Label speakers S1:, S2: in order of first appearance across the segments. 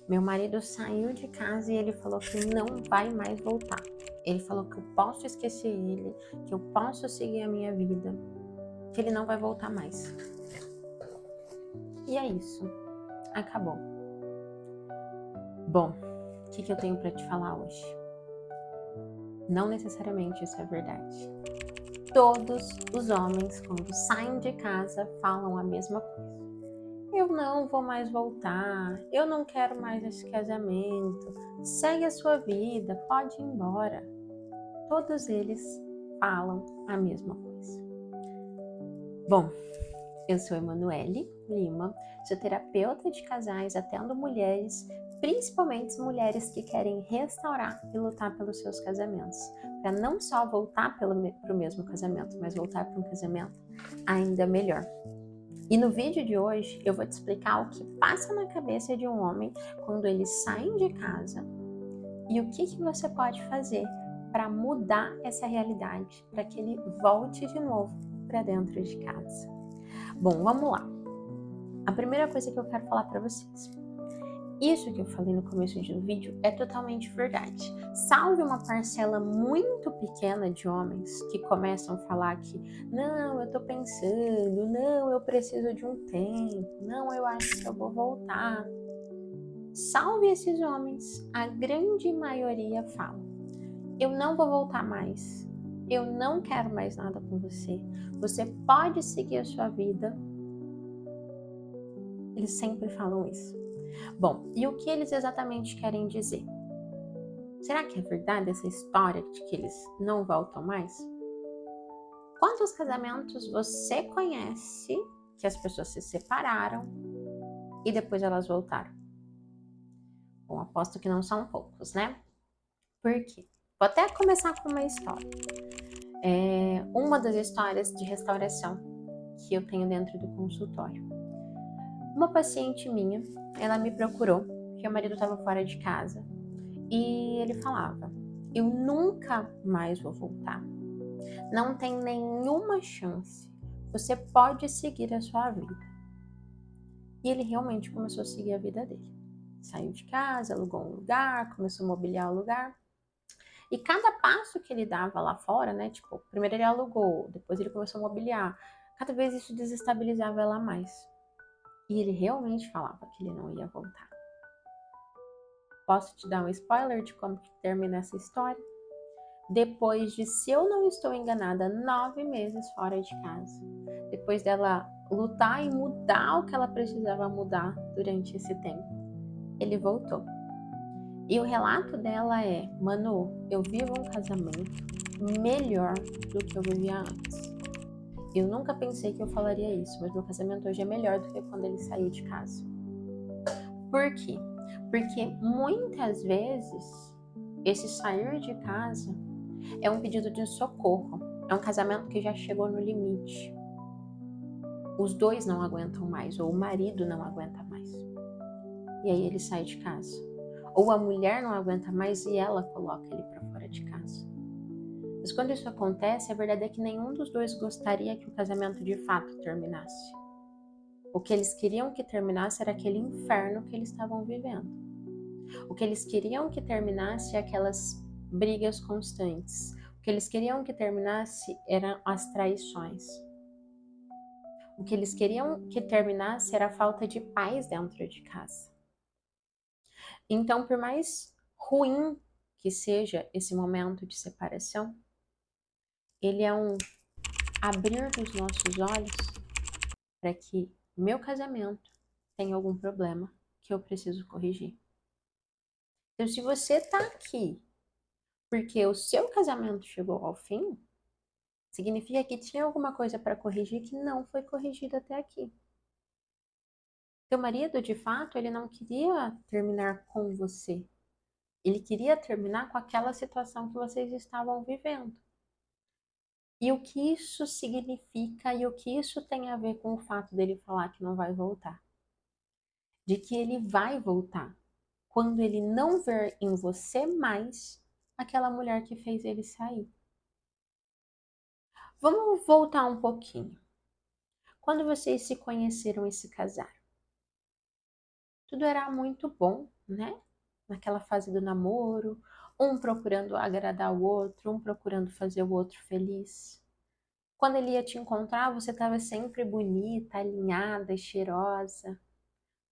S1: Meu marido saiu de casa e ele falou que não vai mais voltar. Ele falou que eu posso esquecer ele, que eu posso seguir a minha vida, que ele não vai voltar mais. E é isso. Acabou. Bom, o que eu tenho para te falar hoje? Não necessariamente isso é verdade. Todos os homens, quando saem de casa, falam a mesma coisa. Eu não vou mais voltar, eu não quero mais esse casamento, segue a sua vida, pode ir embora. Todos eles falam a mesma coisa. Bom, eu sou Emanuele Lima, sou terapeuta de casais atendo mulheres, principalmente mulheres que querem restaurar e lutar pelos seus casamentos, para não só voltar para o mesmo casamento, mas voltar para um casamento ainda melhor. E no vídeo de hoje eu vou te explicar o que passa na cabeça de um homem quando eles saem de casa e o que você pode fazer para mudar essa realidade, para que ele volte de novo para dentro de casa. Bom, vamos lá. A primeira coisa que eu quero falar para vocês. Isso que eu falei no começo do vídeo é totalmente verdade. Salve uma parcela muito pequena de homens que começam a falar que não, eu tô pensando, não, eu preciso de um tempo, não, eu acho que eu vou voltar. Salve esses homens, a grande maioria fala: eu não vou voltar mais, eu não quero mais nada com você, você pode seguir a sua vida. Eles sempre falam isso. Bom, e o que eles exatamente querem dizer? Será que é verdade essa história de que eles não voltam mais? Quantos casamentos você conhece que as pessoas se separaram e depois elas voltaram? Bom, aposto que não são poucos, né? Por quê? Vou até começar com uma história. Uma das histórias de restauração que eu tenho dentro do consultório. Uma paciente minha, ela me procurou porque o marido estava fora de casa e ele falava: eu nunca mais vou voltar. Não tem nenhuma chance. Você pode seguir a sua vida. E ele realmente começou a seguir a vida dele. Saiu de casa, alugou um lugar, começou a mobiliar o lugar. E cada passo que ele dava lá fora, né? Tipo, primeiro ele alugou, depois ele começou a mobiliar. Cada vez isso desestabilizava ela mais. E ele realmente falava que ele não ia voltar. Posso te dar um spoiler de como que termina essa história? Depois de, se eu não estou enganada, 9 meses fora de casa. Depois dela lutar e mudar o que ela precisava mudar durante esse tempo, ele voltou. E o relato dela é: Manu, eu vivo um casamento melhor do que eu vivia antes. Eu nunca pensei que eu falaria isso, mas meu casamento hoje é melhor do que quando ele saiu de casa. Por quê? Porque muitas vezes esse sair de casa é um pedido de socorro. É um casamento que já chegou no limite. Os dois não aguentam mais, ou o marido não aguenta mais. E aí ele sai de casa. Ou a mulher não aguenta mais e ela coloca ele para fora de casa. Mas quando isso acontece, a verdade é que nenhum dos dois gostaria que o casamento de fato terminasse. O que eles queriam que terminasse era aquele inferno que eles estavam vivendo. O que eles queriam que terminasse é aquelas brigas constantes. O que eles queriam que terminasse eram as traições. O que eles queriam que terminasse era a falta de paz dentro de casa. Então, por mais ruim que seja esse momento de separação, ele é um abrir dos nossos olhos para que meu casamento tenha algum problema que eu preciso corrigir. Então, se você está aqui porque o seu casamento chegou ao fim, significa que tinha alguma coisa para corrigir que não foi corrigida até aqui. Seu marido, de fato, ele não queria terminar com você. Ele queria terminar com aquela situação que vocês estavam vivendo. E o que isso significa e o que isso tem a ver com o fato dele falar que não vai voltar? De que ele vai voltar quando ele não ver em você mais aquela mulher que fez ele sair. Vamos voltar um pouquinho. Quando vocês se conheceram e se casaram, Tudo era muito bom, né? Naquela fase do namoro, um procurando agradar o outro, um procurando fazer o outro feliz. Quando ele ia te encontrar, você estava sempre bonita, alinhada, cheirosa,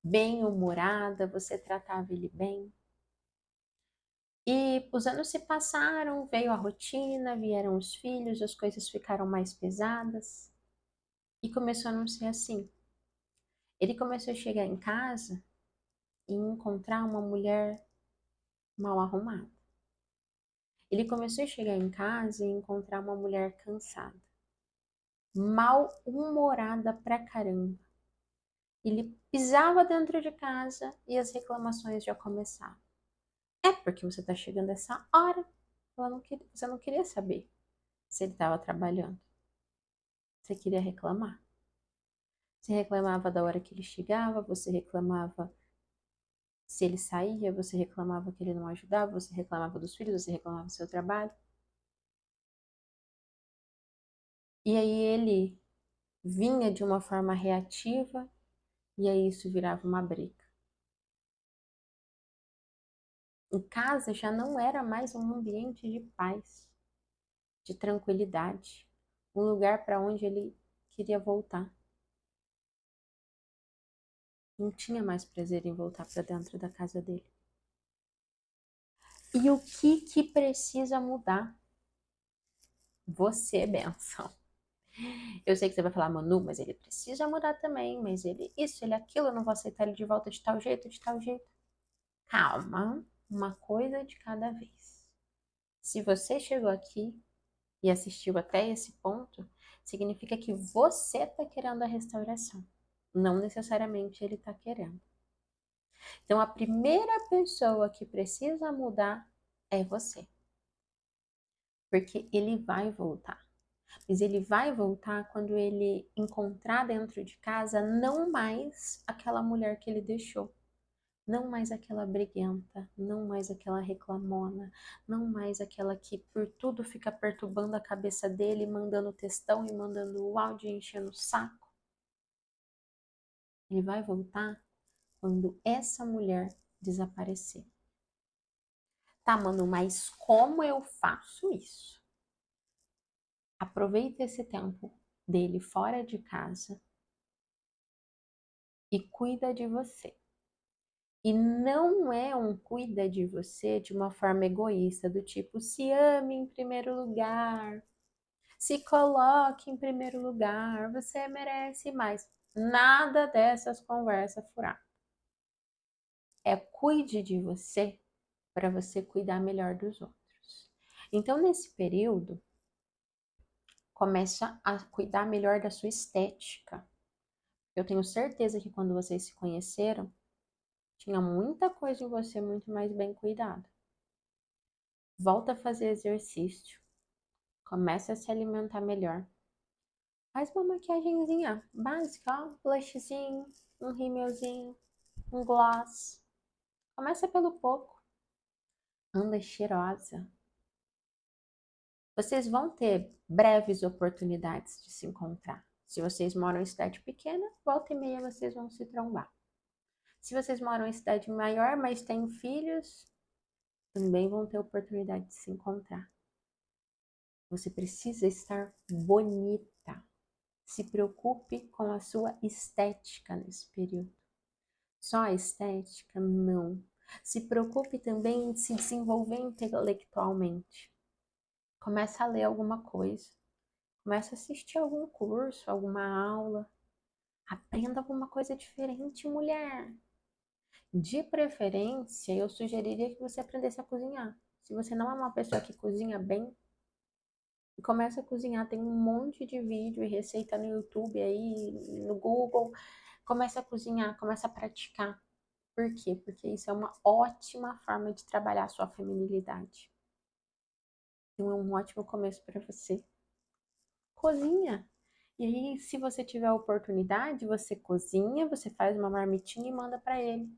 S1: bem-humorada, você tratava ele bem. E os anos se passaram, veio a rotina, vieram os filhos, as coisas ficaram mais pesadas e começou a não ser assim. Ele começou a chegar em casa e encontrar uma mulher mal arrumada. Ele começou a chegar em casa e encontrar uma mulher cansada, mal-humorada pra caramba. Ele pisava dentro de casa e as reclamações já começavam. É porque você tá chegando essa hora. Você não queria saber se ele estava trabalhando. Você queria reclamar. Você reclamava da hora que ele chegava, você reclamava se ele saía, você reclamava que ele não ajudava, você reclamava dos filhos, você reclamava do seu trabalho. E aí ele vinha de uma forma reativa e aí isso virava uma briga. Em casa já não era mais um ambiente de paz, de tranquilidade, um lugar para onde ele queria voltar. Não tinha mais prazer em voltar para dentro da casa dele. E o que precisa mudar? Você é benção. Eu sei que você vai falar, Manu, mas ele precisa mudar também, mas ele isso, ele aquilo, eu não vou aceitar ele de volta de tal jeito, de tal jeito. Calma, uma coisa de cada vez. Se você chegou aqui e assistiu até esse ponto, significa que você está querendo a restauração. Não necessariamente ele está querendo. Então, a primeira pessoa que precisa mudar é você. Porque ele vai voltar. Mas ele vai voltar quando ele encontrar dentro de casa não mais aquela mulher que ele deixou. Não mais aquela briguenta, não mais aquela reclamona, não mais aquela que por tudo fica perturbando a cabeça dele, mandando textão e mandando o áudio e enchendo o saco. Ele vai voltar quando essa mulher desaparecer. Tá, mano, mas como eu faço isso? Aproveita esse tempo dele fora de casa e cuida de você. E não é um cuida de você de uma forma egoísta, do tipo, se ame em primeiro lugar, se coloque em primeiro lugar, você merece mais. Nada dessas conversas furadas. É cuide de você para você cuidar melhor dos outros. Então, nesse período, começa a cuidar melhor da sua estética. Eu tenho certeza que quando vocês se conheceram, tinha muita coisa em você muito mais bem cuidada. Volta a fazer exercício. Começa a se alimentar melhor. Faz uma maquiagenzinha básica, ó. Blushzinho, um rímelzinho, um gloss. Começa pelo pouco. Anda cheirosa. Vocês vão ter breves oportunidades de se encontrar. Se vocês moram em cidade pequena, volta e meia vocês vão se trombar. Se vocês moram em cidade maior, mas têm filhos, também vão ter oportunidade de se encontrar. Você precisa estar bonita. Se preocupe com a sua estética nesse período. Só a estética? Não. Se preocupe também em se desenvolver intelectualmente. Comece a ler alguma coisa. Comece a assistir algum curso, alguma aula. Aprenda alguma coisa diferente, mulher. De preferência, eu sugeriria que você aprendesse a cozinhar. Se você não é uma pessoa que cozinha bem, comece a cozinhar. Tem um monte de vídeo e receita no YouTube aí, no Google. Comece a cozinhar, comece a praticar. Por quê? Porque isso é uma ótima forma de trabalhar a sua feminilidade. Então é um ótimo começo para você. Cozinha. E aí, se você tiver a oportunidade, você cozinha, você faz uma marmitinha e manda para ele.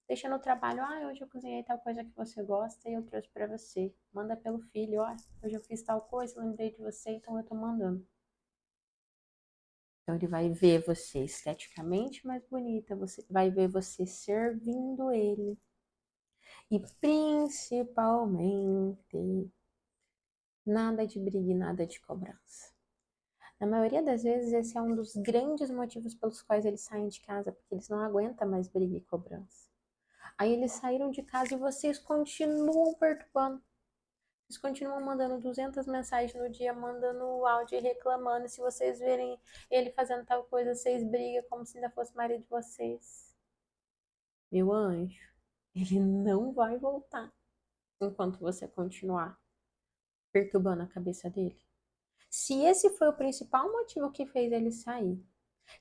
S1: Deixa no trabalho, hoje eu cozinhei tal coisa que você gosta e eu trouxe para você. Manda pelo filho, hoje eu fiz tal coisa, lembrei de você, então eu tô mandando. Então ele vai ver você esteticamente mais bonita, você vai ver você servindo ele. E principalmente, nada de briga e nada de cobrança. Na maioria das vezes, esse é um dos grandes motivos pelos quais eles saem de casa, porque eles não aguentam mais briga e cobrança. Aí eles saíram de casa e vocês continuam perturbando. Vocês continuam mandando 200 mensagens no dia, mandando áudio e reclamando. E se vocês verem ele fazendo tal coisa, vocês brigam como se ainda fosse marido de vocês. Meu anjo, ele não vai voltar enquanto você continuar perturbando a cabeça dele. Se esse foi o principal motivo que fez ele sair,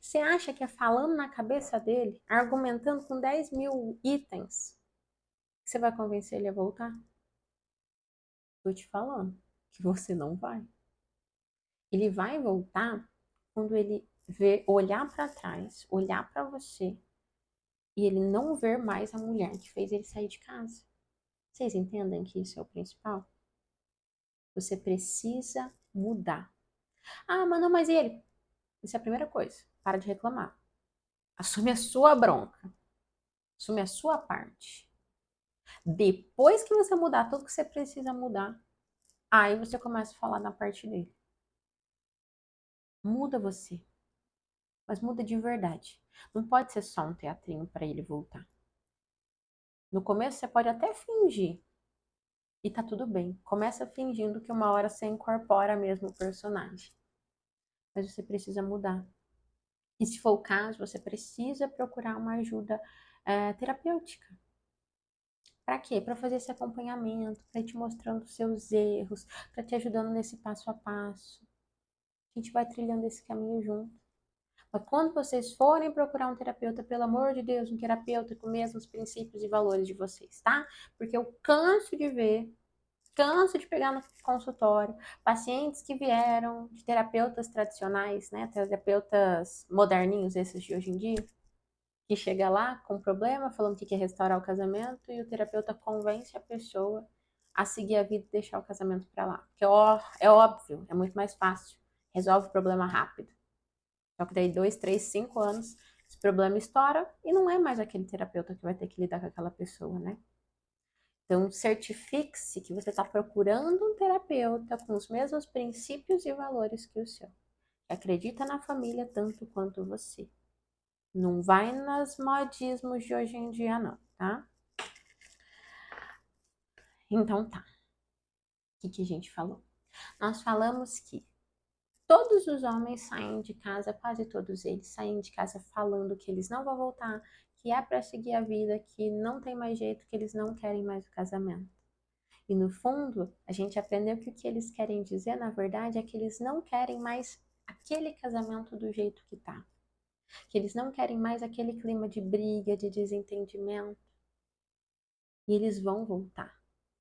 S1: você acha que é falando na cabeça dele, argumentando com 10 mil itens, que você vai convencer ele a voltar? Tô te falando que você não vai. Ele vai voltar quando ele ver, olhar para trás, olhar para você e ele não ver mais a mulher que fez ele sair de casa. Vocês entendem que isso é o principal? Você precisa mudar. Ah, mas não, mas e ele? Isso é a primeira coisa. Para de reclamar. Assume a sua bronca. Assume a sua parte. Depois que você mudar tudo que você precisa mudar, aí você começa a falar na parte dele. Muda você. Mas muda de verdade. Não pode ser só um teatrinho para ele voltar. No começo você pode até fingir. E tá tudo bem. Começa fingindo que uma hora você incorpora mesmo o personagem. Mas você precisa mudar. E se for o caso, você precisa procurar uma ajuda terapêutica. Para quê? Para fazer esse acompanhamento, para ir te mostrando os seus erros, para te ajudando nesse passo a passo. A gente vai trilhando esse caminho junto. Mas quando vocês forem procurar um terapeuta, pelo amor de Deus, um terapeuta com os mesmos princípios e valores de vocês, tá? Porque eu canso de ver, canso de pegar no consultório pacientes que vieram de terapeutas tradicionais, né? Terapeutas moderninhos, esses de hoje em dia, que chega lá com problema, falando que quer restaurar o casamento e o terapeuta convence a pessoa a seguir a vida e deixar o casamento para lá. Porque é óbvio, é muito mais fácil, resolve o problema rápido. Só que daí 2, 3, 5 anos, esse problema estoura e não é mais aquele terapeuta que vai ter que lidar com aquela pessoa, né? Então, certifique-se que você está procurando um terapeuta com os mesmos princípios e valores que o seu. Que acredita na família tanto quanto você. Não vai nos modismos de hoje em dia, não, tá? Então tá. O que a gente falou? Nós falamos que todos os homens saem de casa, quase todos eles saem de casa falando que eles não vão voltar, que é para seguir a vida, que não tem mais jeito, que eles não querem mais o casamento. E no fundo, a gente aprendeu que o que eles querem dizer, na verdade, é que eles não querem mais aquele casamento do jeito que tá. Que eles não querem mais aquele clima de briga, de desentendimento. E eles vão voltar.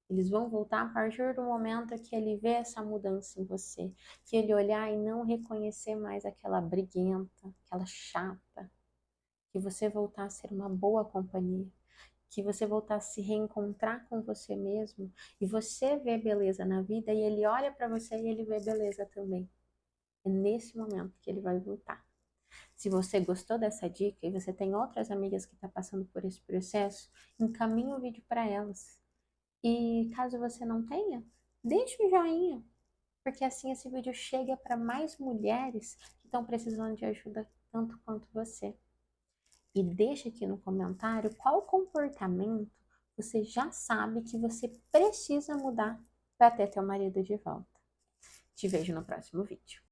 S1: Eles vão voltar a partir do momento que ele vê essa mudança em você, que ele olhar e não reconhecer mais aquela briguenta, aquela chata, que você voltar a ser uma boa companhia, que você voltar a se reencontrar com você mesmo e você vê beleza na vida e ele olha para você e ele vê beleza também. É nesse momento que ele vai voltar. Se você gostou dessa dica e você tem outras amigas que estão passando por esse processo, encaminhe o vídeo para elas. E caso você não tenha, deixe um joinha, porque assim esse vídeo chega para mais mulheres que estão precisando de ajuda tanto quanto você. E deixa aqui no comentário qual comportamento você já sabe que você precisa mudar para ter teu marido de volta. Te vejo no próximo vídeo.